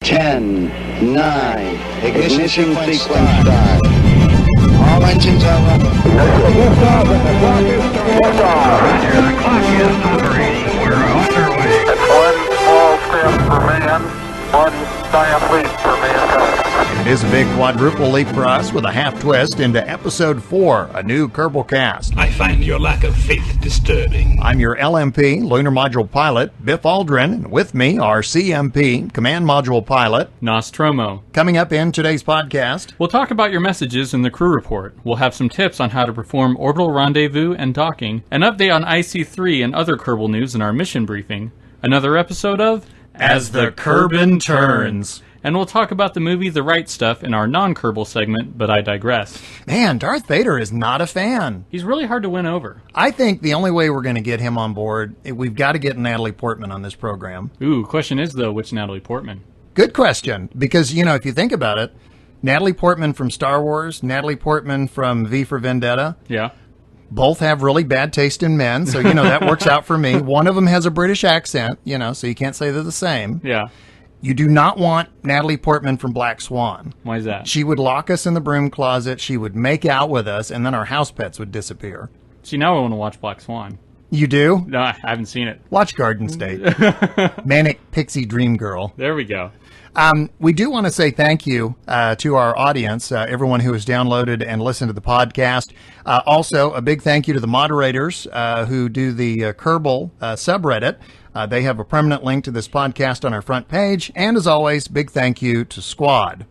10, 9, ignition sequence start. All engines are running. Liftoff and the clock is starting. Roger, the clock is operating. We're on our way. It's one small step for man, one giant leap for mankind. It is a big quadruple leap for us with a half twist into Episode 4, a new Kerbalcast. I find your lack of faith disturbing. I'm your LMP, Lunar Module Pilot, Biff Aldrin, and with me, our CMP, Command Module Pilot, Nostromo. Coming up in today's podcast, We'll talk about your messages in the crew report. We'll have some tips on how to perform orbital rendezvous and docking, an update on IC-3 and other Kerbal news in our mission briefing, another episode of As the Kerbin Turns. And we'll talk about the movie The Right Stuff in our non-Kerbal segment, but I digress. Man, Darth Vader is not a fan. He's really hard to win over. I think the only way we're going to get him on board, we've got to get Natalie Portman on this program. Ooh, question is, though, which Natalie Portman? Good question, because, you know, if you think about it, Natalie Portman from Star Wars, Natalie Portman from V for Vendetta, Yeah. both have really bad taste in men, so, you know, that works out for me. One of them has a British accent, you know, so you can't say they're the same. Yeah. You do not want Natalie Portman from Black Swan. Why is that? She would lock us in the broom closet, she would make out with us, and then our house pets would disappear. See, now I want to watch Black Swan. You do? No, I haven't seen it. Watch Garden State. Manic Pixie Dream Girl. There we go. We do want to say thank you to our audience, everyone who has downloaded and listened to the podcast. Also, a big thank you to the moderators who do the Kerbal subreddit. They have a permanent link to this podcast on our front page. And as always, big thank you to Squad.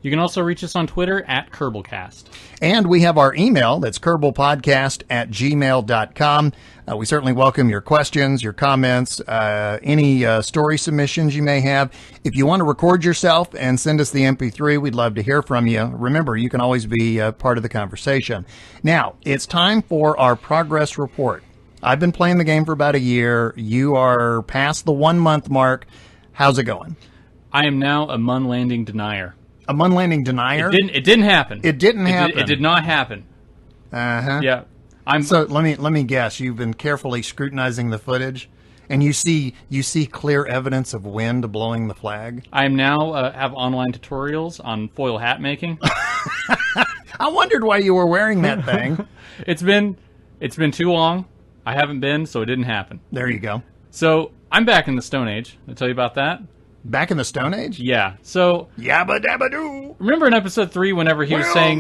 You can also reach us on Twitter at Kerbalcast. And we have our email. That's kerbalpodcast@gmail.com. We certainly welcome your questions, your comments, any story submissions you may have. If you want to record yourself and send us the MP3, we'd love to hear from you. Remember, you can always be part of the conversation. Now, it's time for our progress report. I've been playing the game for about a year. You are past the 1 month mark. How's it going? I am now a Mun landing denier. A Mun landing denier? It didn't happen. It didn't happen. It did not happen. Uh-huh. Yeah. So let me guess. You've been carefully scrutinizing the footage, and you see clear evidence of wind blowing the flag. I am now have online tutorials on foil hat making. I wondered why you were wearing that thing. It's been too long. I haven't been, so it didn't happen. There you go. So I'm back in the Stone Age. Did I tell you about that? Back in the Stone Age? Yeah. So Yabba dabba doo. remember in episode 3 whenever he was saying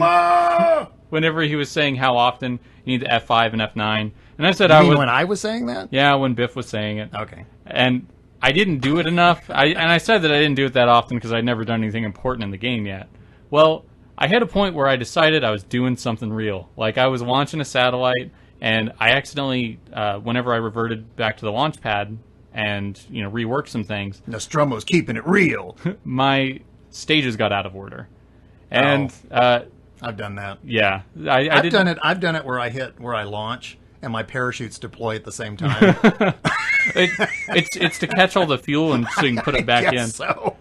how often you need the F5 and F9, and I said when I was saying that? Yeah, when Biff was saying it. Okay. And I didn't do it enough. I said that I didn't do it that often because I'd never done anything important in the game yet. Well, I hit a point where I decided I was doing something real. Like I was launching a satellite, and I accidentally, whenever I reverted back to the launch pad and reworked some things, Nostromo's keeping it real. my stages got out of order, and I've done that. yeah, I've done it. I've done it where I launch and my parachutes deploy at the same time. It's to catch all the fuel and so you can put it back in. So.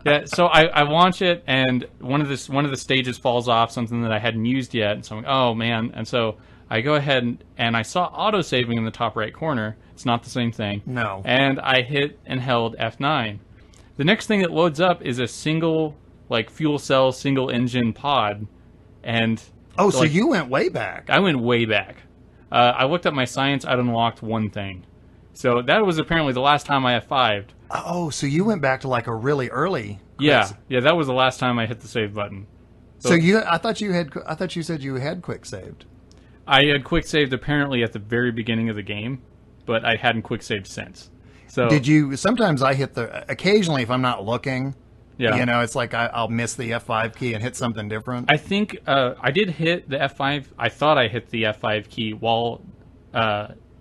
Yeah, so I launch it, and one of the stages falls off, something that I hadn't used yet, and so I'm like, oh man, and so I go ahead and I saw auto-saving in the top right corner. It's not the same thing. No. And I hit and held F9. The next thing that loads up is a single, fuel cell, single engine pod, and... Oh, so you went way back. I went way back. I looked up my science, I'd unlocked one thing. So that was apparently the last time I F5'd. Oh, so you went back to a really early. Yeah, that was the last time I hit the save button. So I thought you said you had quick saved. I had quick saved apparently at the very beginning of the game, but I hadn't quick saved since. So did you? Sometimes I hit occasionally if I'm not looking. Yeah. It's like I'll miss the F5 key and hit something different. I think I did hit the F5. I thought I hit the F5 key while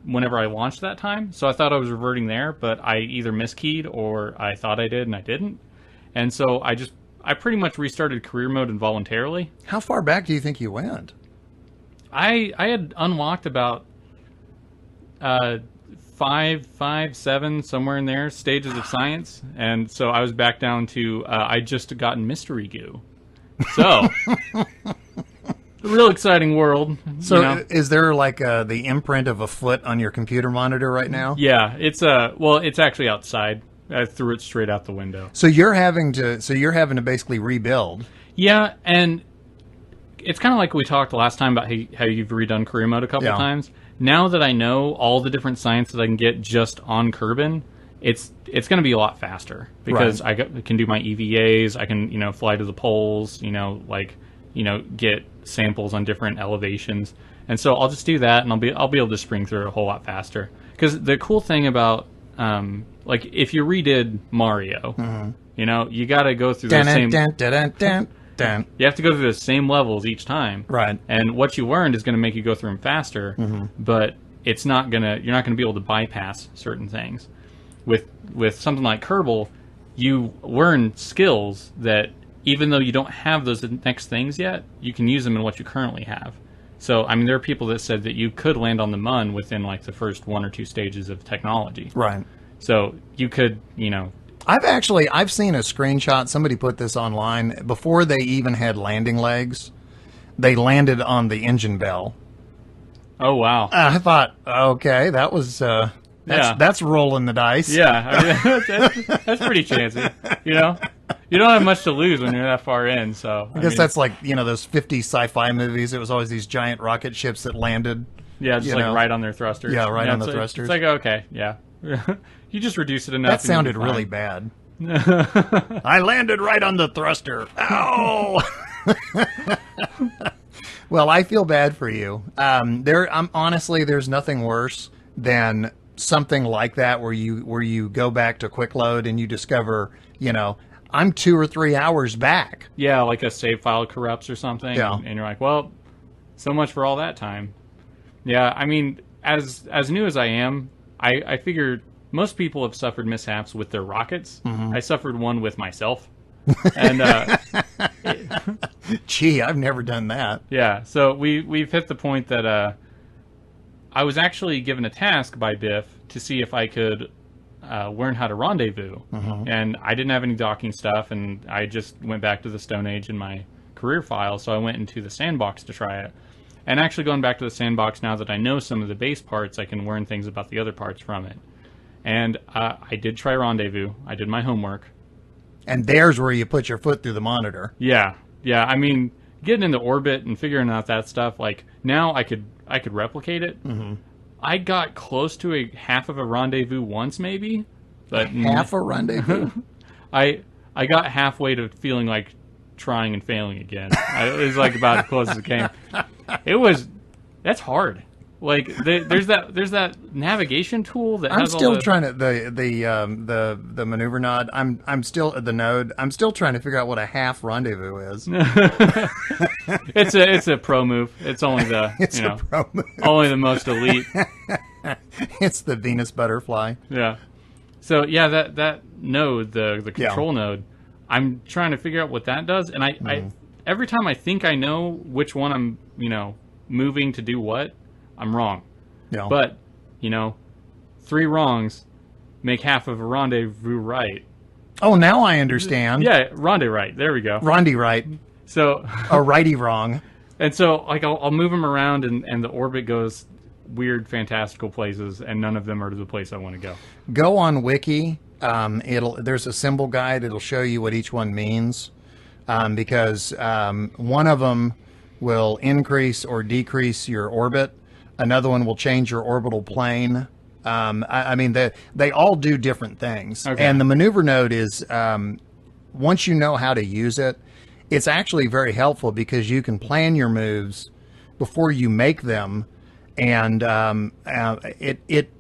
whenever I launched that time. So I thought I was reverting there, but I either miskeyed or I thought I did and I didn't. And so I pretty much restarted career mode involuntarily. How far back do you think you went? I had unlocked about 5, 7, somewhere in there, stages of science, and so I was back down to I just gotten mystery goo. So, a real exciting world. So, is there the imprint of a foot on your computer monitor right now? Yeah, it's actually outside. I threw it straight out the window. So you're having to basically rebuild. Yeah, and it's kind of like we talked last time about how you've redone career mode a couple times. Now that I know all the different science that I can get just on Kerbin, it's going to be a lot faster because I can do my EVAs. I can fly to the poles. Get samples on different elevations, and so I'll just do that, and I'll be able to spring through it a whole lot faster. Because the cool thing about if you redid Mario, you got to go through the same. You have to go through the same levels each time, right? And what you learned is going to make you go through them faster, but you're not gonna be able to bypass certain things. With something like Kerbal, you learn skills that even though you don't have those next things yet, you can use them in what you currently have. So, I mean, there are people that said that you could land on the Mun within like the first 1 or 2 stages of technology. Right. So you could, I've seen a screenshot. Somebody put this online before they even had landing legs. They landed on the engine bell. Oh wow! I thought, okay, that was that's rolling the dice. Yeah, I mean, that's pretty chancy. You don't have much to lose when you're that far in. So I guess that's like those 50 sci-fi movies. It was always these giant rocket ships that landed. Yeah, just right on their thrusters. Yeah, right on the thrusters. It's like okay, yeah. You just reduce it enough. That sounded really bad. I landed right on the thruster. Ow! Well, I feel bad for you. Honestly, there's nothing worse than something like that where you go back to quick load and you discover, I'm 2 or 3 hours back. Yeah, like a save file corrupts or something. Yeah. And you're like, well, so much for all that time. Yeah, I mean, as new as I am, I figured most people have suffered mishaps with their rockets. I suffered one with myself. And gee, I've never done that. Yeah, so we've hit the point that I was actually given a task by Biff to see if I could learn how to rendezvous. And I didn't have any docking stuff, and I just went back to the Stone Age in my career file, so I went into the sandbox to try it. And actually going back to the sandbox, now that I know some of the base parts, I can learn things about the other parts from it. And I did try rendezvous. I did my homework. And there's where you put your foot through the monitor. Yeah. I mean, getting into orbit and figuring out that stuff, like, now I could replicate it. I got close to a half of a rendezvous once, maybe. But half a rendezvous? I got halfway to feeling like trying and failing again. It was like about as close as it came. That's hard. Like there's that navigation tool that I'm has still all the, trying to the maneuver node. I'm still at the node. I'm still trying to figure out what a half rendezvous is. It's a pro move. It's only the pro move. Only the most elite. It's the Venus butterfly. Yeah. So yeah, that node, the control node, I'm trying to figure out what that does, and I every time I think I know which one I'm moving to do what, I'm wrong. Yeah. But 3 wrongs make half of a rendezvous right. Oh, now I understand. Yeah, rendezvous right. There we go. Rendezvous right. So a righty wrong. And so like I'll move them around, and the orbit goes weird, fantastical places, and none of them are to the place I want to go. Go on Wiki. There's a symbol guide. It'll show you what each one means, because one of them will increase or decrease your orbit. Another one will change your orbital plane. I mean, they all do different things. Okay. And the maneuver node is, once you know how to use it, it's actually very helpful because you can plan your moves before you make them, and it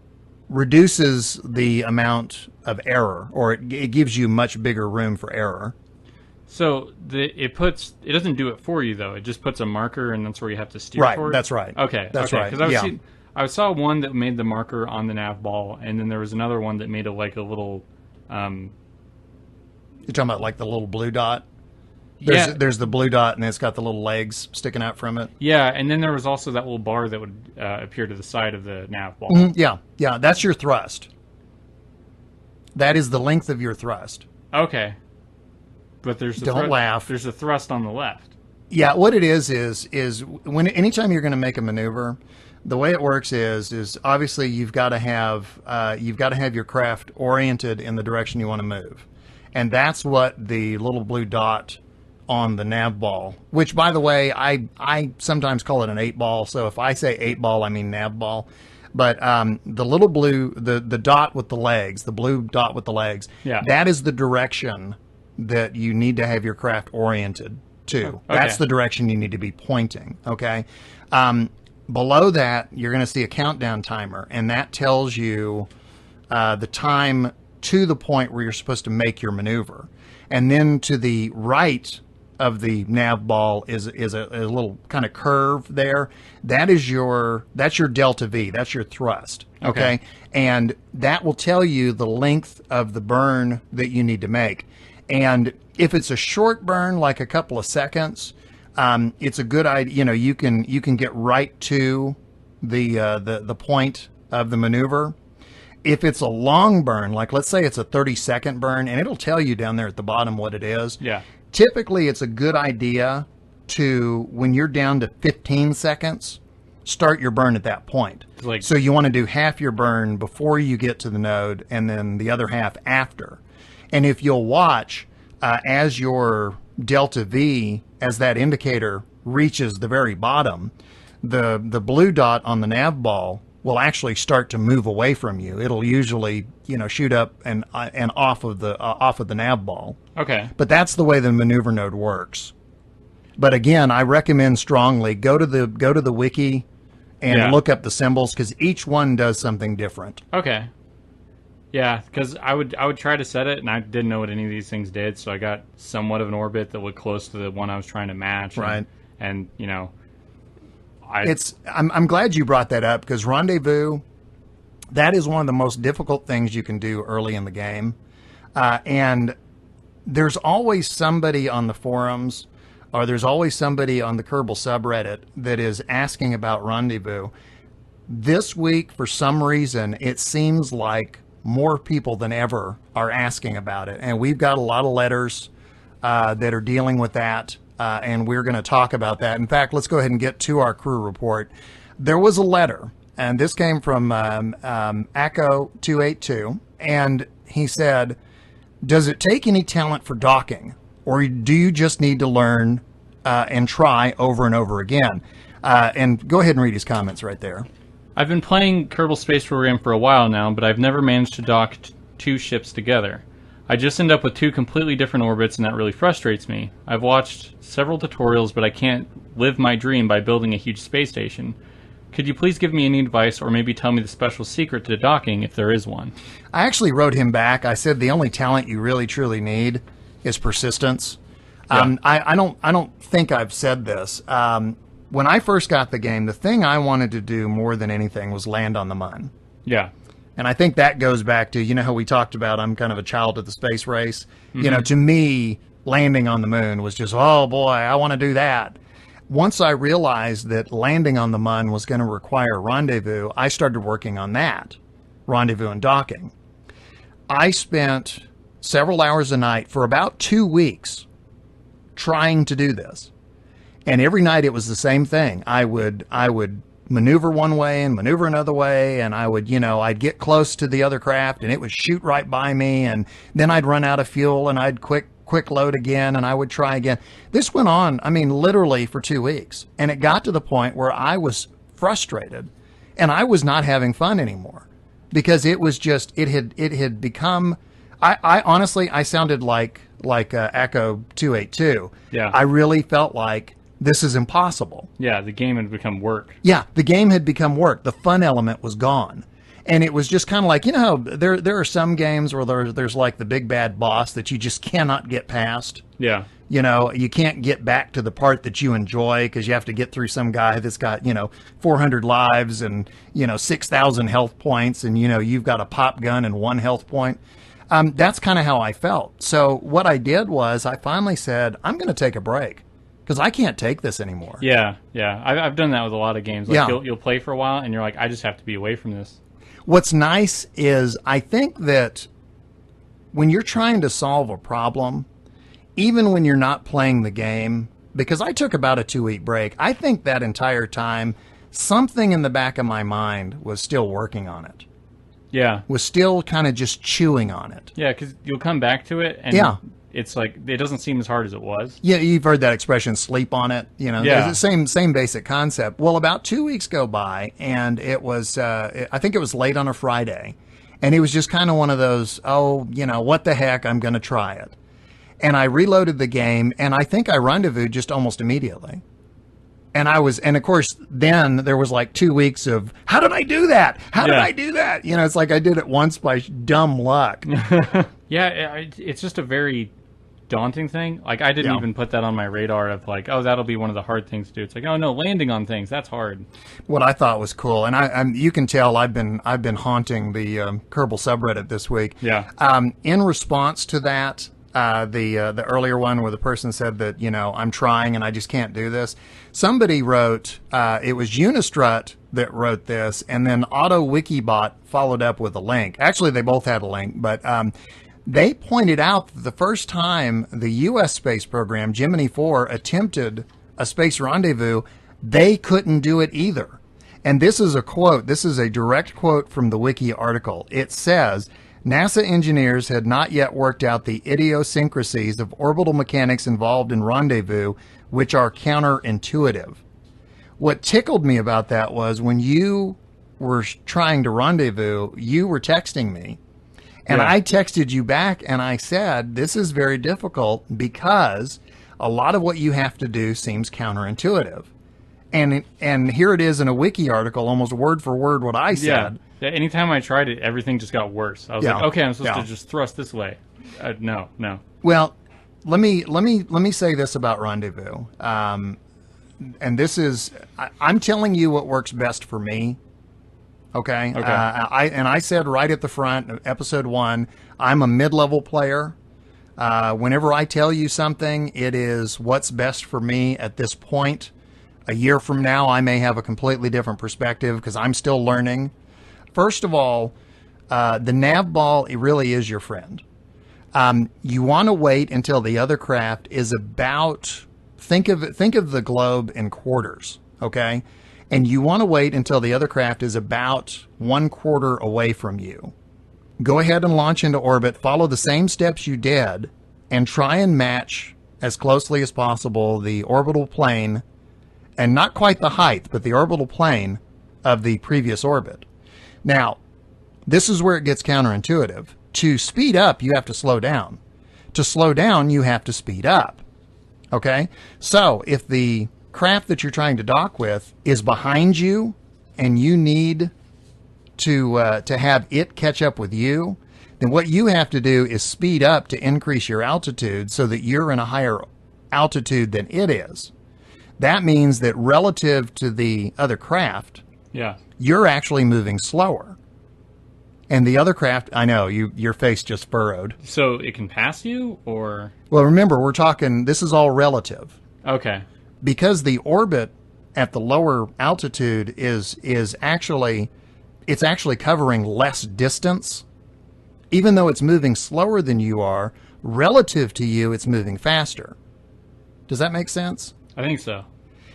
reduces the amount of error, or it gives you much bigger room for error. So it doesn't do it for you though. It just puts a marker, and that's where you have to steer toward. That's right. Okay, that's right. Because I saw one that made the marker on the nav ball, and then there was another one that made it like a little. You're talking about like the little blue dot. Yeah. There's the blue dot, and it's got the little legs sticking out from it. Yeah, and then there was also that little bar that would appear to the side of the nav ball. Yeah, that's your thrust. That is the length of your thrust. Okay. But Don't laugh. There's a thrust on the left. Yeah, what it is anytime you're going to make a maneuver, The way it works is obviously you've got to have your craft oriented in the direction you want to move, and that's what the little blue dot on the nav ball, which by the way I sometimes call it an 8-ball. So if I say 8-ball, I mean nav ball. But the little blue, the dot with the legs, the blue dot with the legs, that is the direction that you need to have your craft oriented to. Okay. That's the direction you need to be pointing. Okay. Below that, you're going to see a countdown timer, and that tells you the time to the point where you're supposed to make your maneuver. And then to the right of the nav ball is a little kind of curve there. That's your delta V. That's your thrust. Okay. And that will tell you the length of the burn that you need to make. And if it's a short burn, like a couple of seconds, it's a good idea. You know, you can get right to the point of the maneuver. If it's a long burn, like let's say it's a 30-second burn, and it'll tell you down there at the bottom what it is. Yeah. Typically, it's a good idea to, when you're down to 15 seconds, start your burn at that point. So you want to do half your burn before you get to the node, and then the other half after. And if you'll watch, as your delta V, as that indicator reaches the very bottom, the blue dot on the nav ball will actually start to move away from you. It'll usually, shoot up and off of the nav ball. Okay. But that's the way the maneuver node works. But again, I recommend strongly go to the wiki and look up the symbols, because each one does something different. Okay. Yeah, because I would try to set it, and I didn't know what any of these things did, so I got somewhat of an orbit that looked close to the one I was trying to match. Right. And I'm glad you brought that up, because rendezvous, that is one of the most difficult things you can do early in the game. And there's always somebody on the forums, or there's always somebody on the Kerbal subreddit that is asking about rendezvous. This week, for some reason, it seems like more people than ever are asking about it. And we've got a lot of letters that are dealing with that. And we're going to talk about that. In fact, let's go ahead and get to our crew report. There was a letter, and this came from Acco282, and he said, does it take any talent for docking, or do you just need to learn and try over and over again? And go ahead and read his comments right there. I've been playing Kerbal Space Program for a while now, but I've never managed to dock two ships together. I just end up with two completely different orbits, and that really frustrates me. I've watched several tutorials, but I can't live my dream by building a huge space station. Could you please give me any advice, or maybe tell me the special secret to docking, if there is one? I actually wrote him back. I said the only talent you really truly need is persistence. Yeah. I don't think I've said this. When I first got the game, the thing I wanted to do more than anything was land on the Mun. Yeah. And I think that goes back to, how we talked about I'm kind of a child of the space race. Mm-hmm. To me, landing on the moon was just, oh boy, I want to do that. Once I realized that landing on the Mun was going to require rendezvous, I started working on that, rendezvous and docking. I spent several hours a night for about 2 weeks trying to do this. And every night it was the same thing. I would maneuver one way and maneuver another way, and I would, I'd get close to the other craft and it would shoot right by me, and then I'd run out of fuel and I'd quick load again, and I would try again. This went on, literally for 2 weeks, and it got to the point where I was frustrated and I was not having fun anymore, because it was just, it had become, I honestly, I sounded like Acco282. Yeah. I really felt like this is impossible. Yeah, the game had become work. Yeah, the game had become work. The fun element was gone. And it was just kind of like, how there are some games where there's like the big bad boss that you just cannot get past. Yeah. You can't get back to the part that you enjoy because you have to get through some guy that's got, 400 lives and, 6,000 health points, and, you've got a pop gun and 1 health point. That's kind of how I felt. So what I did was I finally said, I'm going to take a break, because I can't take this anymore. Yeah. I've done that with a lot of games. Like, yeah. You'll play for a while, and you're like, I just have to be away from this. What's nice is I think that when you're trying to solve a problem, even when you're not playing the game, because I took about a 2-week break, I think that entire time something in the back of my mind was still working on it. Yeah. Was still kind of just chewing on it. Yeah, because you'll come back to it, and it's like, it doesn't seem as hard as it was. Yeah, you've heard that expression, sleep on it. You know, Yeah. it's the same basic concept. Well, about 2 weeks go by, and it was, I think it was late on a Friday, and it was just kind of one of those, what the heck, I'm going to try it. And I reloaded the game, and I think I rendezvoused just almost immediately. And of course, then there was like 2 weeks of, how did I do that? How did I do that? You know, it's like I did it once by dumb luck. Yeah, it's just a very daunting thing. Like, I didn't even put that on my radar of like, oh, that'll be one of the hard things to do. It's like, oh no, landing on things, that's hard. What I thought was cool, and you can tell I've been haunting the Kerbal subreddit this week. Yeah. In response to that, the earlier one where the person said that, I'm trying and I just can't do this. Somebody wrote, it was Unistrut that wrote this, and then AutoWikibot followed up with a link. Actually, they both had a link, but they pointed out that the first time the U.S. space program, Gemini 4, attempted a space rendezvous, they couldn't do it either. And this is a quote. This is a direct quote from the Wiki article. It says, NASA engineers had not yet worked out the idiosyncrasies of orbital mechanics involved in rendezvous, which are counterintuitive. What tickled me about that was when you were trying to rendezvous, you were texting me. And I texted you back and I said, this is very difficult because a lot of what you have to do seems counterintuitive. And here it is in a wiki article, almost word for word what I said. Yeah, anytime I tried it, everything just got worse. I was like, okay, I'm supposed to just thrust this way. No. Well, let me say this about rendezvous. And this is, I'm telling you what works best for me. Okay. I said right at the front, episode 1, I'm a mid-level player. Whenever I tell you something, it is what's best for me at this point. A year from now, I may have a completely different perspective because I'm still learning. First of all, the nav ball, it really is your friend. You want to wait until the other craft is about, think of the globe in quarters, okay? And you want to wait until the other craft is about 1/4 away from you. Go ahead and launch into orbit, follow the same steps you did, and try and match as closely as possible the orbital plane, and not quite the height, but the orbital plane of the previous orbit. Now, this is where it gets counterintuitive. To speed up, you have to slow down. To slow down, you have to speed up. Okay? So, if the craft that you're trying to dock with is behind you and you need to have it catch up with you, then what you have to do is speed up to increase your altitude so that you're in a higher altitude than it is. That means that relative to the other craft, you're actually moving slower. And the other craft, I know, your face just furrowed. So it can pass you, or? Well, remember, we're talking, this is all relative. Okay. Because the orbit at the lower altitude is actually, it's actually covering less distance. Even though it's moving slower than you are, relative to you, it's moving faster. Does that make sense? I think so.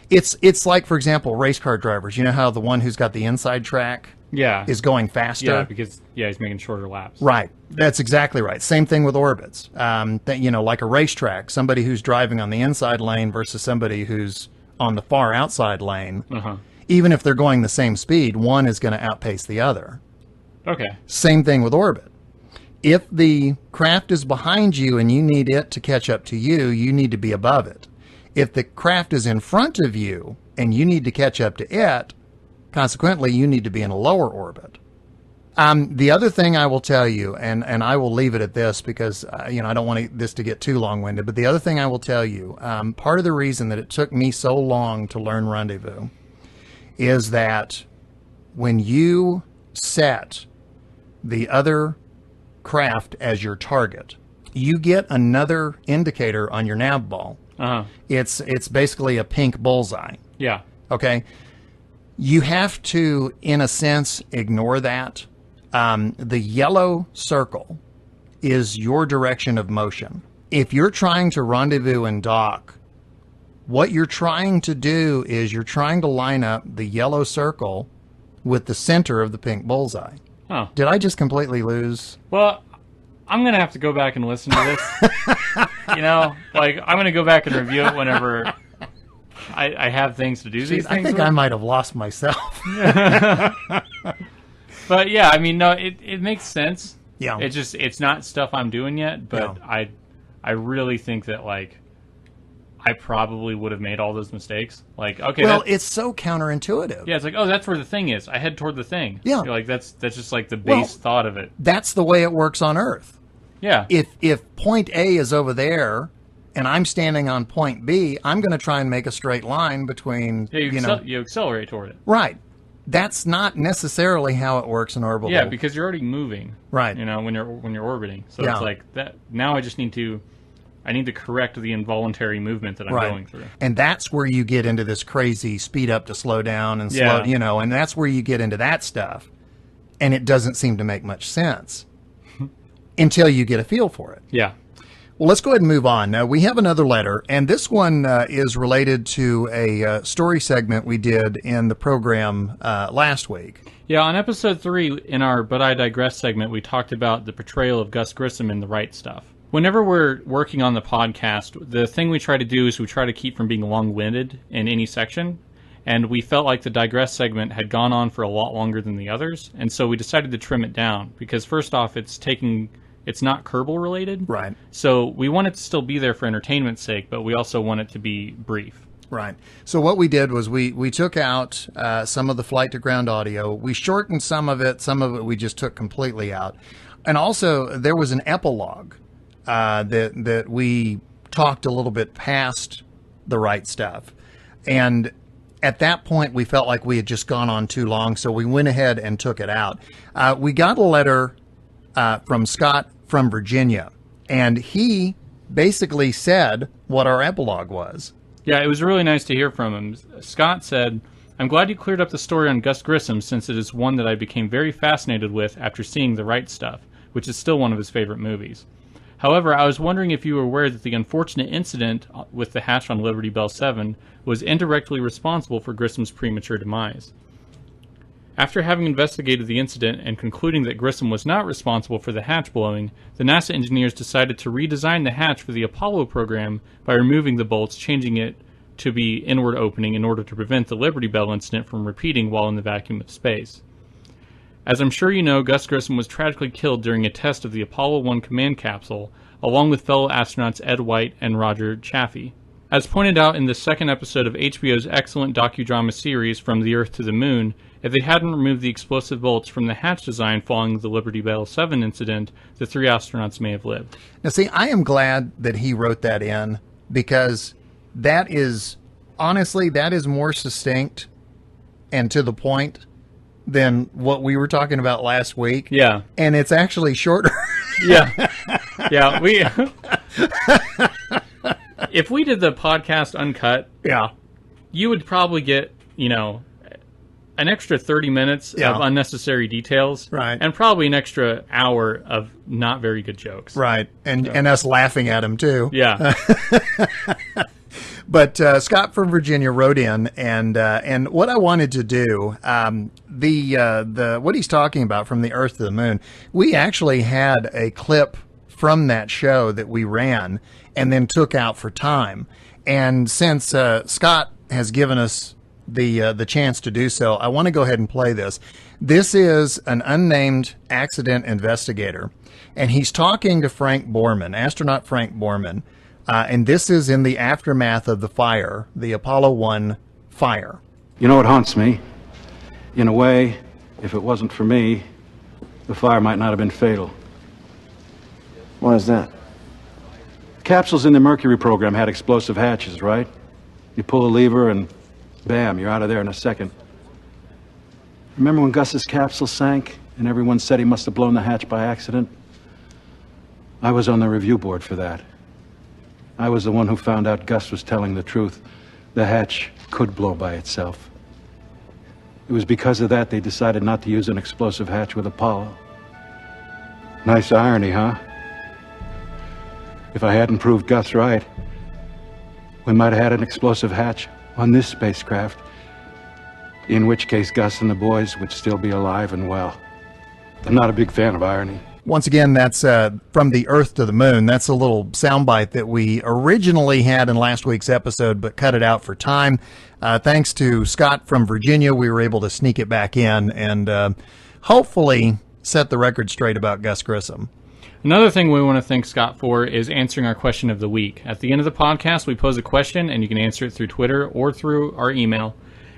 It's like, for example, race car drivers. You know how the one who's got the inside track is going faster? Yeah, because he's making shorter laps. Right. That's exactly right. Same thing with orbits. Like a racetrack, somebody who's driving on the inside lane versus somebody who's on the far outside lane. Even if they're going the same speed, one is going to outpace the other. Okay. Same thing with orbit. If the craft is behind you and you need it to catch up to you, you need to be above it. If the craft is in front of you and you need to catch up to it, consequently, you need to be in a lower orbit. The other thing I will tell you, and I will leave it at this because I don't want this to get too long-winded, but the other thing I will tell you, part of the reason that it took me so long to learn rendezvous is that when you set the other craft as your target, you get another indicator on your nav ball. It's basically a pink bullseye. Yeah. Okay. You have to, in a sense, ignore that. The yellow circle is your direction of motion. If you're trying to rendezvous and dock what you're trying to do is you're trying to line up the yellow circle with the center of the pink bullseye. Huh. Did I just completely lose? Well, I'm going to have to go back and listen to this. I'm going to go back and review it whenever I have things to do these things I think with. I might have lost myself. But yeah, I mean, no, it makes sense. Yeah. It's not stuff I'm doing yet, but Yeah. I really think that, like, I probably would have made all those mistakes. Like, okay, Well, it's so counterintuitive. yeah, it's like, oh, that's where the thing is. I head toward the thing. Yeah. You're like, that's just like the base thought of it. That's the way it works on Earth. Yeah. If point A is over there and I'm standing on point B, I'm going to try and make a straight line between, Yeah, you accelerate toward it. Right. That's not necessarily how it works in orbital. Yeah, because you're already moving. Right. When you're orbiting. So Yeah. it's like that. Now I just need to correct the involuntary movement that I'm going through. And that's where you get into this crazy speed up to slow down and slow, and that's where you get into that stuff. And it doesn't seem to make much sense until you get a feel for it. Yeah. Well, let's go ahead and move on. Now, we have another letter, and this one is related to a story segment we did in the program last week. Yeah, on episode 3 in our But I Digress segment, we talked about the portrayal of Gus Grissom in The Right Stuff. Whenever we're working on the podcast, the thing we try to do is we try to keep from being long-winded in any section, and we felt like the Digress segment had gone on for a lot longer than the others, and so we decided to trim it down, because first off, it's not Kerbal related. Right. So we want it to still be there for entertainment's sake, but we also want it to be brief. Right. So what we did was we took out some of the flight to ground audio. We shortened some of it we just took completely out. And also there was an epilogue that we talked a little bit past The Right Stuff. And at that point we felt like we had just gone on too long, so we went ahead and took it out. We got a letter from Scott from Virginia, and he basically said what our epilogue was. Yeah, it was really nice to hear from him. Scott said, "I'm glad you cleared up the story on Gus Grissom, since it is one that I became very fascinated with after seeing The Right Stuff, which is still one of his favorite movies. However, I was wondering if you were aware that the unfortunate incident with the hatch on Liberty Bell 7 was indirectly responsible for Grissom's premature demise. After having investigated the incident and concluding that Grissom was not responsible for the hatch blowing, the NASA engineers decided to redesign the hatch for the Apollo program by removing the bolts, changing it to be inward opening in order to prevent the Liberty Bell incident from repeating while in the vacuum of space. As I'm sure you know, Gus Grissom was tragically killed during a test of the Apollo 1 command capsule, along with fellow astronauts Ed White and Roger Chaffee. As pointed out in the second episode of HBO's excellent docudrama series From the Earth to the Moon, if they hadn't removed the explosive bolts from the hatch design following the Liberty Bell 7 incident, the 3 astronauts may have lived." Now, see, I am glad that he wrote that in, because that is, honestly, that is more succinct and to the point than what we were talking about last week. Yeah. And it's actually shorter. Yeah. Yeah, we... If we did the podcast uncut, Yeah. you would probably get, an extra 30 minutes of unnecessary details. Right. And probably an extra hour of not very good jokes. Right. And us laughing at him, too. Yeah. But Scott from Virginia wrote in, and what I wanted to do, the what he's talking about, From the Earth to the Moon, we actually had a clip from that show that we ran and then took out for time. And since Scott has given us the chance to do so, I want to go ahead and play this. This is an unnamed accident investigator, and he's talking to Frank Borman, astronaut Frank Borman, and this is in the aftermath of the fire, the Apollo 1 fire. You know what haunts me? In a way, if it wasn't for me, the fire might not have been fatal. Why is that? Capsules in the Mercury program had explosive hatches, right? You pull a lever and bam, you're out of there in a second. Remember when Gus's capsule sank and everyone said he must have blown the hatch by accident? I was on the review board for that. I was the one who found out Gus was telling the truth. The hatch could blow by itself. It was because of that they decided not to use an explosive hatch with Apollo. Nice irony, huh? If I hadn't proved Gus right, we might have had an explosive hatch on this spacecraft, in which case Gus and the boys would still be alive and well. I'm not a big fan of irony. Once again, that's From the Earth to the Moon. That's a little soundbite that we originally had in last week's episode, but cut it out for time. Thanks to Scott from Virginia, we were able to sneak it back in and hopefully set the record straight about Gus Grissom. Another thing we want to thank Scott for is answering our question of the week. At the end of the podcast, we pose a question, and you can answer it through Twitter or through our email.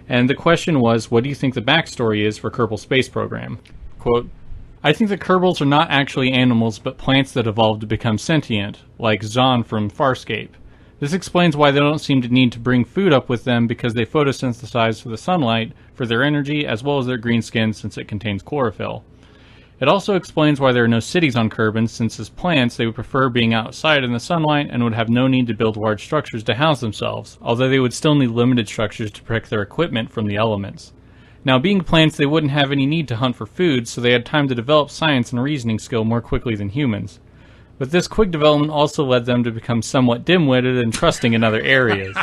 And the question was, what do you think the backstory is for Kerbal Space Program? Quote, I think the Kerbals are not actually animals, but plants that evolved to become sentient, like Zahn from Farscape. This explains why they don't seem to need to bring food up with them, because they photosynthesize for the sunlight for their energy, as well as their green skin, since it contains chlorophyll. It also explains why there are no cities on Kerbin, since as plants they would prefer being outside in the sunlight and would have no need to build large structures to house themselves, although they would still need limited structures to protect their equipment from the elements. Now, being plants, they wouldn't have any need to hunt for food, so they had time to develop science and reasoning skill more quickly than humans. But this quick development also led them to become somewhat dim-witted and trusting in other areas,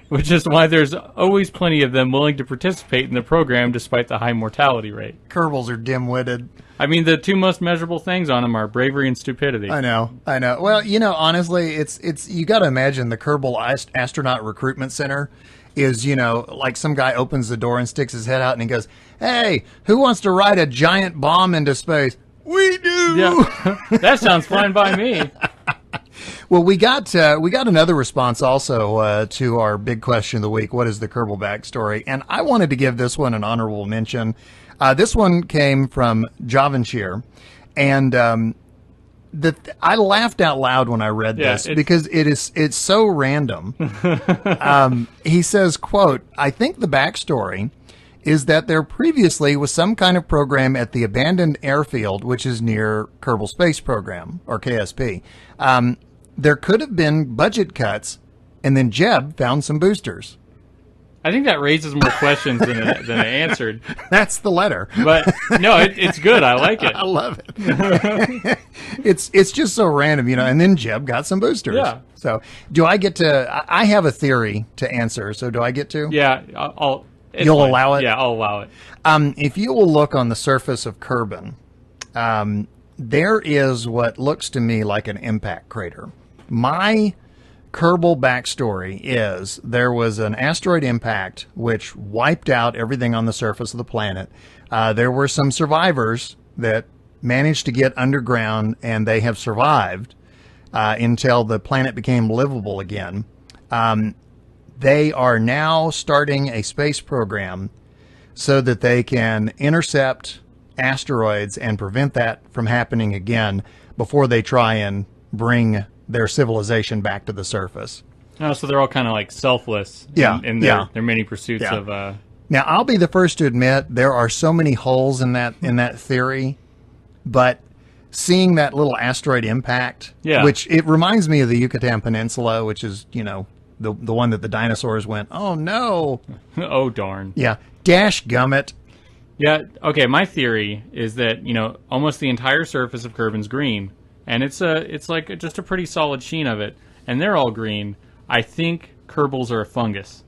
which is why there's always plenty of them willing to participate in the program despite the high mortality rate. Kerbals are dim-witted. I mean, the two most measurable things on them are bravery and stupidity. I know. Well, honestly, it's you got to imagine the Kerbal Astronaut Recruitment Center is, like some guy opens the door and sticks his head out and he goes, hey, who wants to ride a giant bomb into space? We do! Yeah, that sounds fine by me. Well, we got another response also to our big question of the week. What is the Kerbal backstory? And I wanted to give this one an honorable mention. This one came from Javanshir, and I laughed out loud when I read this because it's so random. He says, quote, I think the backstory is that there previously was some kind of program at the abandoned airfield, which is near Kerbal Space Program, or KSP. There could have been budget cuts, and then Jeb found some boosters. I think that raises more questions than it answered. That's the letter. But no, it's good. I like it. I love it. It's just so random, and then Jeb got some boosters. Yeah. So do I get to, I have a theory to answer. So do I get to? Yeah. You'll allow it? Yeah, I'll allow it. If you will look on the surface of Kerbin, there is what looks to me like an impact crater. My Kerbal backstory is there was an asteroid impact which wiped out everything on the surface of the planet. There were some survivors that managed to get underground, and they have survived until the planet became livable again. They are now starting a space program so that they can intercept asteroids and prevent that from happening again before they try and bring their civilization back to the surface. Oh, so they're all kind of like selfless in their many pursuits of... Now, I'll be the first to admit there are so many holes in that theory, but seeing that little asteroid impact, which it reminds me of the Yucatan Peninsula, which is, the one that the dinosaurs went, oh no. Oh darn. Yeah. Dash gummit. Yeah, okay, my theory is that, almost the entire surface of Kerbin's green, and it's like just a pretty solid sheen of it, and they're all green. I think Kerbals are a fungus.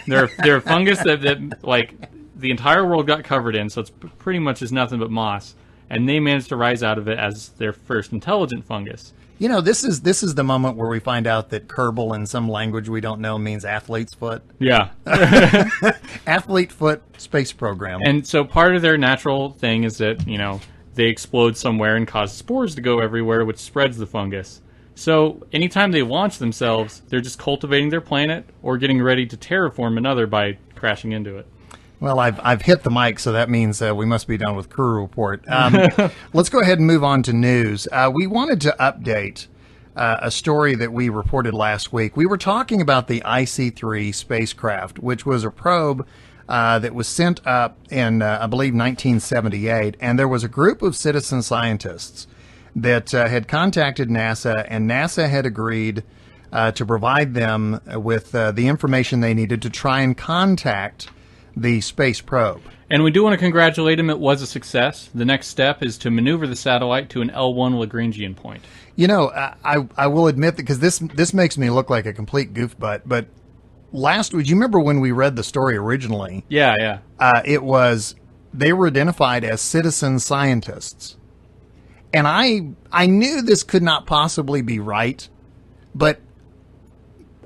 they're a fungus that like the entire world got covered in, so it's pretty much is nothing but moss, and they managed to rise out of it as their first intelligent fungus. This is the moment where we find out that Kerbal in some language we don't know means athlete's foot. Yeah. Athlete foot space program. And so part of their natural thing is that, they explode somewhere and cause spores to go everywhere, which spreads the fungus. So anytime they launch themselves, they're just cultivating their planet or getting ready to terraform another by crashing into it. Well, I've hit the mic, so that means we must be done with Crew Report. Let's go ahead and move on to news. We wanted to update a story that we reported last week. We were talking about the IC-3 spacecraft, which was a probe that was sent up in, I believe, 1978. And there was a group of citizen scientists that had contacted NASA, and NASA had agreed to provide them with the information they needed to try and contact the space probe. And we do want to congratulate him. It was a success. The next step is to maneuver the satellite to an L1 Lagrangian point. You know, I will admit that, because this makes me look like a complete goofbutt, but last week, do you remember when we read the story originally? Yeah. It was, they were identified as citizen scientists. And I knew this could not possibly be right, but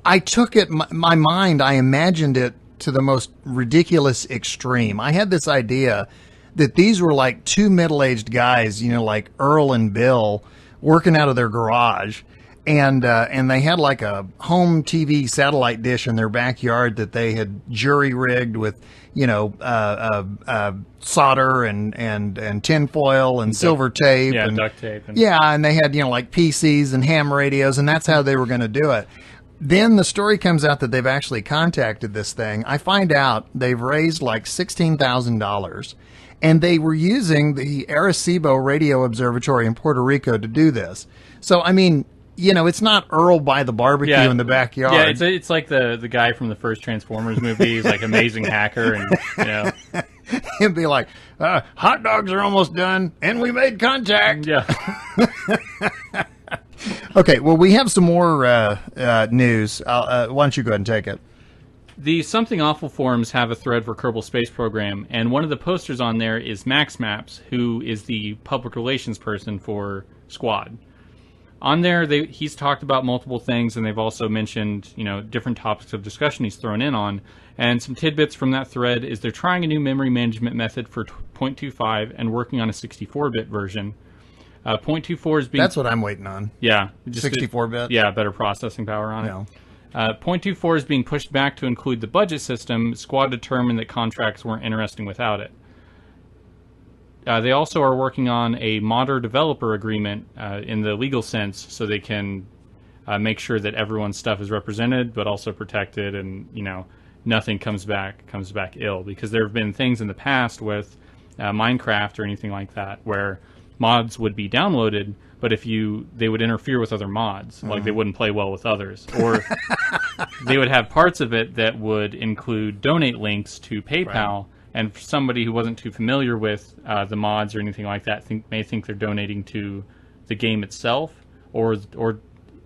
I took it, my mind, I imagined it to the most ridiculous extreme. I had this idea that these were like two middle-aged guys, you know, like Earl and Bill, working out of their garage, and they had like a home TV satellite dish in their backyard that they had jury-rigged with, you know, solder and tinfoil and silver tape. Yeah, and duct tape. and they had, you know, like PCs and ham radios, and that's how they were going to do it. Then the story comes out that they've actually contacted this thing. I find out they've raised like $16,000, and they were using the Arecibo Radio Observatory in Puerto Rico to do this. So, I mean, you know, it's not Earl by the barbecue in the backyard. Yeah, it's like the guy from the first Transformers movie. He's like amazing hacker, and you know, he'd be like, hot dogs are almost done, and we made contact. Yeah. Okay, well, we have some more news. Why don't you go ahead and take it? The Something Awful forums have a thread for Kerbal Space Program, and one of the posters on there is Max Maps, who is the public relations person for Squad. On there, he's talked about multiple things, and they've also mentioned, you know, different topics of discussion he's thrown in on. And some tidbits from that thread is they're trying a new memory management method for 0.25 and working on a 64-bit version. 0.24 is being... That's what I'm waiting on. Yeah. 64-bit? Yeah, better processing power on No. it. 0.24 is being pushed back to include the budget system. Squad determined that contracts weren't interesting without it. They also are working on a modder developer agreement in the legal sense, so they can make sure that everyone's stuff is represented, but also protected, and you know, nothing comes back ill. Because there have been things in the past with Minecraft or anything like that where mods would be downloaded, but they would interfere with other mods, like they wouldn't play well with others, or they would have parts of it that would include donate links to PayPal. Right. And for somebody who wasn't too familiar with the mods or anything like that, may think they're donating to the game itself, or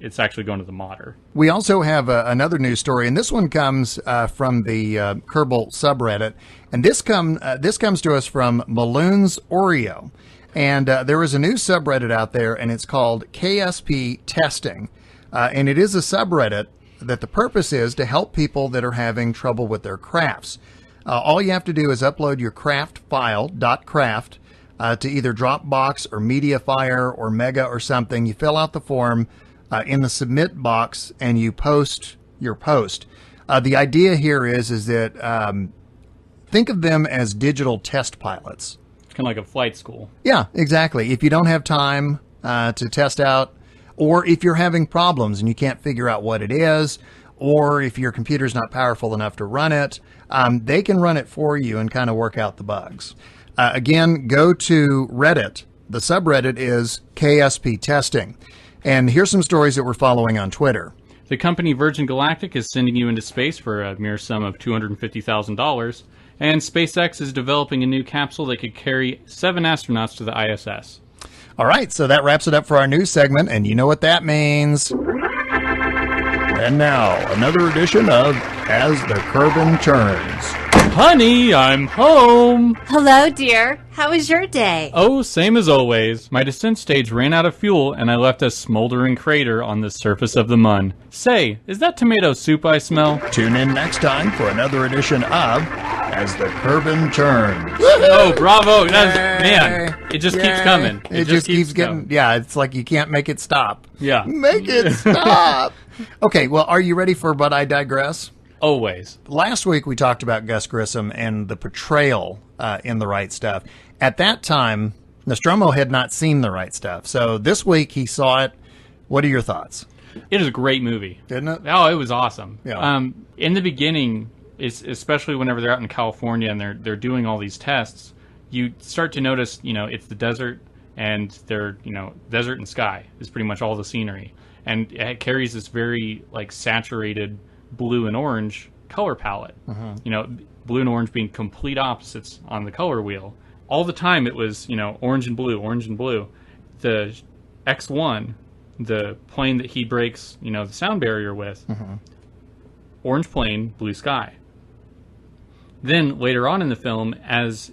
it's actually going to the modder. We also have another news story, and this one comes from the Kerbal subreddit, and this comes to us from Maloon's Oreo. And there is a new subreddit out there, and it's called KSP Testing. And it is a subreddit that the purpose is to help people that are having trouble with their crafts. All you have to do is upload your craft file, .craft, to either Dropbox or Mediafire or Mega or something. You fill out the form in the submit box, and you post your post. The idea here is that think of them as digital test pilots. It's kind of like a flight school. Yeah, exactly. If you don't have time to test out, or if you're having problems and you can't figure out what it is, or if your computer's not powerful enough to run it, they can run it for you and kind of work out the bugs. Again, go to Reddit. The subreddit is KSP Testing. And here's some stories that we're following on Twitter. The company Virgin Galactic is sending you into space for a mere sum of $250,000. And SpaceX is developing a new capsule that could carry 7 astronauts to the ISS. All right, so that wraps it up for our news segment, and you know what that means. And now, another edition of As the Kerbin Turns. Honey, I'm home! Hello, dear. How was your day? Oh, same as always. My descent stage ran out of fuel, and I left a smoldering crater on the surface of the Mun. Say, is that tomato soup I smell? Tune in next time for another edition of As the Kerbin Turns. Oh, bravo! Man, it just keeps coming. It just keeps getting... Yeah, it's like you can't make it stop. Yeah. Make it stop! Okay, well, are you ready for But I Digress? Always. Last week we talked about Gus Grissom and the portrayal in The Right Stuff. At that time, Nostromo had not seen The Right Stuff. So this week he saw it. What are your thoughts? It is a great movie. Isn't it? Oh, it was awesome. Yeah. In the beginning, especially whenever they're out in California and they're doing all these tests, you start to notice, it's the desert, and desert and sky is pretty much all the scenery. And it carries this very, saturated blue and orange color palette. Mm-hmm. blue and orange being complete opposites on the color wheel. All the time it was, orange and blue, orange and blue. The X1, the plane that he breaks, the sound barrier with, orange plane, blue sky. Then later on in the film, as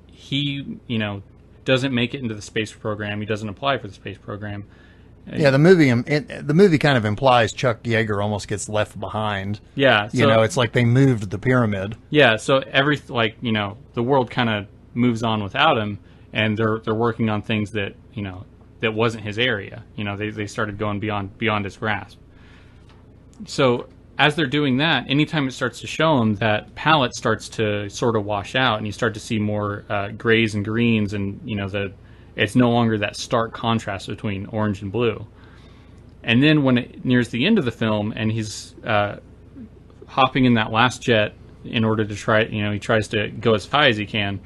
he, doesn't make it into the space program, he doesn't apply for the space program. Yeah, the movie kind of implies Chuck Yeager almost gets left behind. Yeah, so, it's like they moved the pyramid. Yeah, so the world kind of moves on without him, and they're working on things that that wasn't his area. They started going beyond his grasp. So as they're doing that, anytime it starts to show him, that palette starts to sort of wash out, and you start to see more grays and greens, and it's no longer that stark contrast between orange and blue. And then when it nears the end of the film, and he's hopping in that last jet in order to try, he tries to go as high as he can,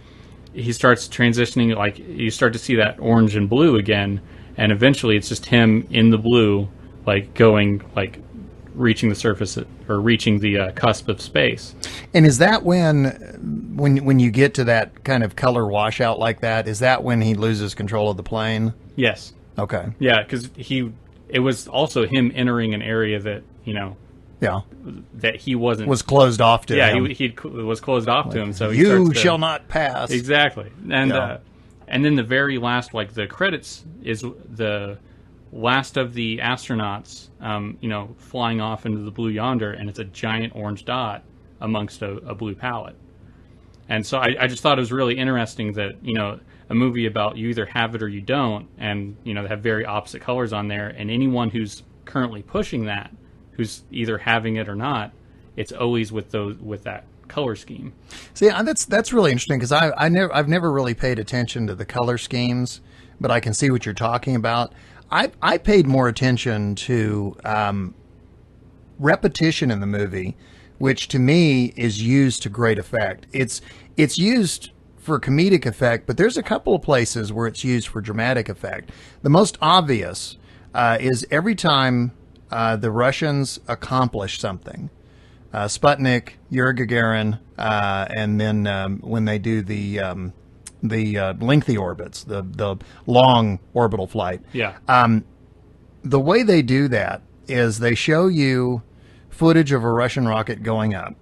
he starts transitioning, like, you start to see that orange and blue again, and eventually it's just him in the blue, like, going, like, reaching the surface, or reaching the cusp of space. And is that when you get to that kind of color washout like that, is that when he loses control of the plane? Yes. Okay. Yeah, because it was also him entering an area that, that he was closed off to him. Yeah, he was closed off to him. So you shall not pass. Exactly. And and then the very last, like, the credits is the last of the astronauts, flying off into the blue yonder, and it's a giant orange dot amongst a blue palette. And so I just thought it was really interesting that, a movie about you either have it or you don't, and, they have very opposite colors on there, and anyone who's currently pushing that, who's either having it or not, it's always with that color scheme. See, that's really interesting, because I've never really paid attention to the color schemes, but I can see what you're talking about. I paid more attention to repetition in the movie, which to me is used to great effect. It's used for comedic effect, but there's a couple of places where it's used for dramatic effect. The most obvious is every time the Russians accomplish something. Sputnik, Yuri Gagarin, and then when they do the lengthy orbits, the long orbital flight. Yeah. The way they do that is they show you footage of a Russian rocket going up,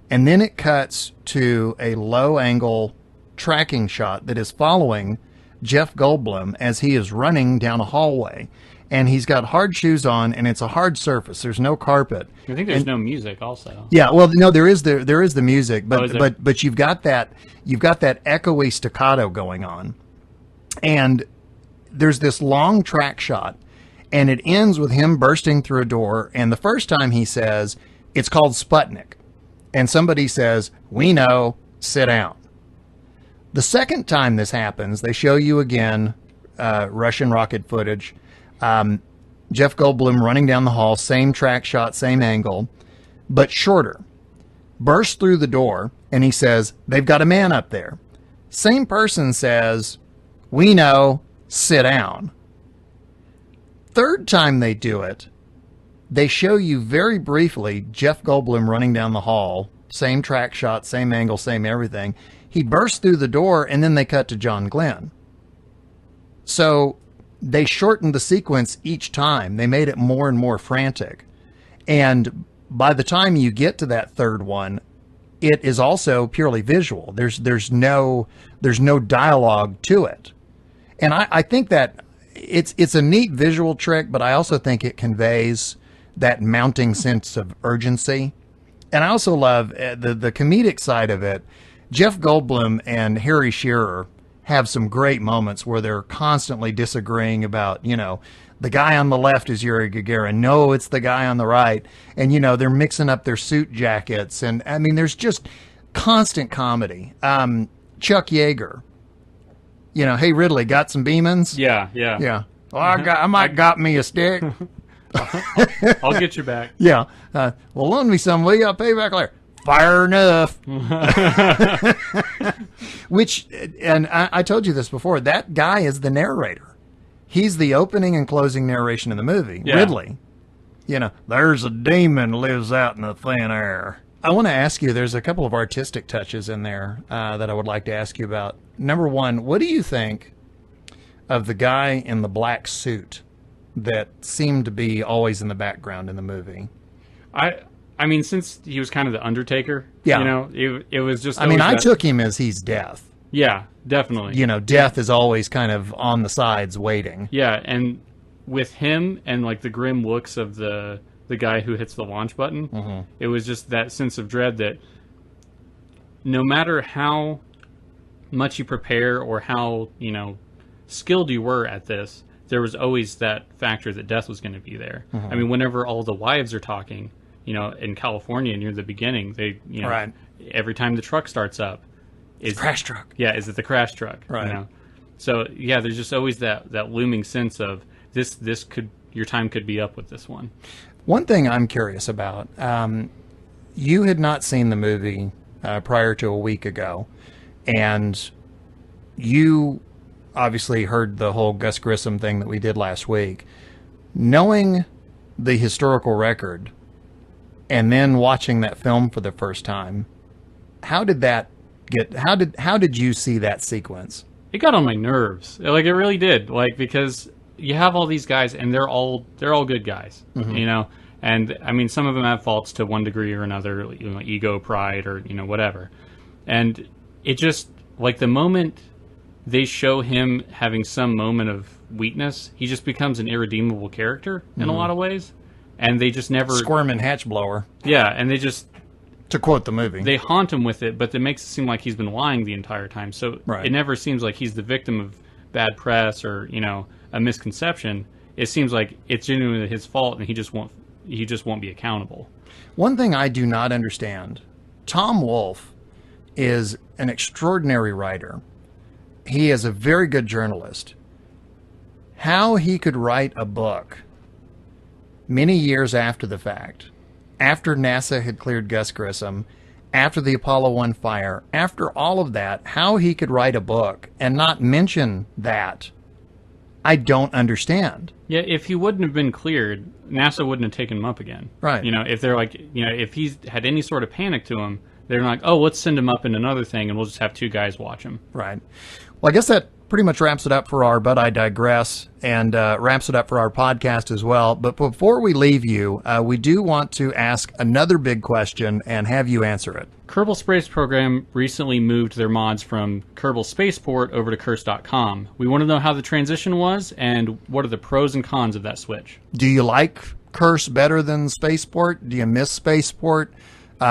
and then it cuts to a low angle tracking shot that is following Jeff Goldblum as he is running down a hallway, and he's got hard shoes on, and it's a hard surface. There's no carpet. I think there's no music also. Yeah, well, no, there is the music, but Oh, but you've got that echoey staccato going on, and there's this long track shot, and it ends with him bursting through a door. And the first time he says it's called Sputnik, and somebody says, "We know, sit down." The second time this happens, they show you again Russian rocket footage. Jeff Goldblum running down the hall, same track shot, same angle, but shorter. Bursts through the door, and he says, "They've got a man up there." Same person says, "We know, sit down." Third time they do it, they show you very briefly Jeff Goldblum running down the hall, same track shot, same angle, same everything. He bursts through the door, and then they cut to John Glenn. So they shortened the sequence each time. They made it more and more frantic. And by the time you get to that third one, it is also purely visual. There's no dialogue to it. And I think that it's a neat visual trick, but I also think it conveys that mounting sense of urgency. And I also love the comedic side of it. Jeff Goldblum and Harry Shearer have some great moments where they're constantly disagreeing about, the guy on the left is Yuri Gagarin. No, it's the guy on the right. And, they're mixing up their suit jackets. And, I mean, there's just constant comedy. Chuck Yeager, "Hey, Ridley, got some Beemans?" Yeah. Well, I might got me a stick. I'll get you back. Yeah. Well, loan me some, will you? I'll pay you back later. Fire enough. Which, and I told you this before, that guy is the narrator. He's the opening and closing narration of the movie. Yeah. Ridley. "There's a demon lives out in the thin air. I want to ask you, there's a couple of artistic touches in there that I would like to ask you about. Number one, what do you think of the guy in the black suit that seemed to be always in the background in the movie? I mean, since he was kind of the Undertaker, yeah. You know, it was just... I mean, I took him as he's Death. Yeah, definitely. You know, Death is always kind of on the sides waiting. Yeah, and with him and, like, the grim looks of the guy who hits the launch button, it was just that sense of dread that no matter how much you prepare or how, you know, skilled you were at this, there was always that factor that death was going to be there. I mean, whenever all the wives are talking, you know, in California near the beginning, they, you know, every time the truck starts up, it's crash truck. Yeah, is it the crash truck? Right. You know? So yeah, there's just always that looming sense of this could, your time could be up with this one. One thing I'm curious about, you had not seen the movie prior to a week ago, and you obviously heard the whole Gus Grissom thing that we did last week. Knowing the historical record and then watching that film for the first time, how did you see that sequence? It got on my nerves. Like, it really did. Like, because you have all these guys and they're all good guys, you know? And I mean, some of them have faults to one degree or another, you know, ego, pride, or, you know, whatever. And it just, like, the moment they show him having some moment of weakness, he just becomes an irredeemable character in a lot of ways. And they just never... Squirming hatch blower. Yeah, and they just... To quote the movie. They haunt him with it, but it makes it seem like he's been lying the entire time. So it never seems like he's the victim of bad press or, you know, a misconception. It seems like it's genuinely his fault, and he just won't be accountable. One thing I do not understand, Tom Wolfe is an extraordinary writer. He is a very good journalist. How he could write a book many years after the fact, after NASA had cleared Gus Grissom, after the Apollo 1 fire, after all of that, how he could write a book and not mention that, I don't understand. Yeah, if he wouldn't have been cleared, NASA wouldn't have taken him up again. Right. You know, if they're like, you know, if he's had any sort of panic to him, they're like, oh, let's send him up in another thing and we'll just have two guys watch him. Right. Well, I guess that pretty much wraps it up for our But I Digress, and wraps it up for our podcast as well. But before we leave you, we do want to ask another big question and have you answer it. Kerbal Space Program recently moved their mods from Kerbal Spaceport over to Curse.com. We want to know how the transition was and what are the pros and cons of that switch. Do you like Curse better than Spaceport? Do you miss Spaceport?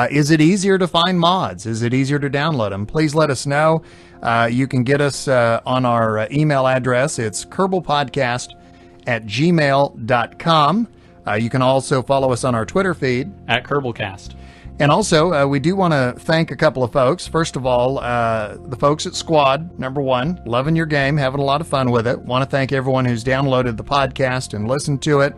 Is it easier to find mods? Is it easier to download them? Please let us know. You can get us on our email address. It's kerbalpodcast@gmail.com. You can also follow us on our Twitter feed at Kerbalcast. And also, we do want to thank a couple of folks. First of all, the folks at Squad, number one, loving your game, having a lot of fun with it. Want to thank everyone who's downloaded the podcast and listened to it.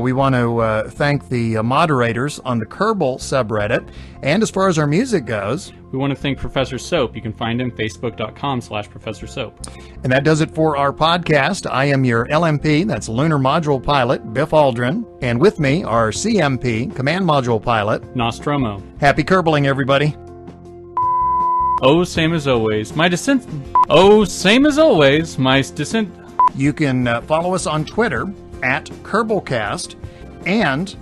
We want to thank the moderators on the Kerbal subreddit. And as far as our music goes, we want to thank Professor Soap. You can find him facebook.com/Professor Soap. And that does it for our podcast. I am your LMP, that's Lunar Module Pilot, Biff Aldrin. And with me, our CMP, Command Module Pilot, Nostromo. Happy Kerbaling, everybody. Oh, same as always. My descent. Oh, same as always. My descent. You can follow us on Twitter at Kerbalcast, and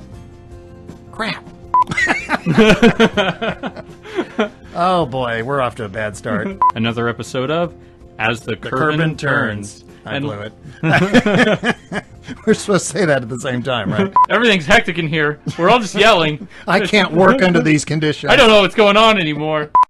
crap. Oh boy, we're off to a bad start. Another episode of As the Kerbin Turns. I blew it. We're supposed to say that at the same time, right? Everything's hectic in here. We're all just yelling. I can't work under these conditions. I don't know what's going on anymore.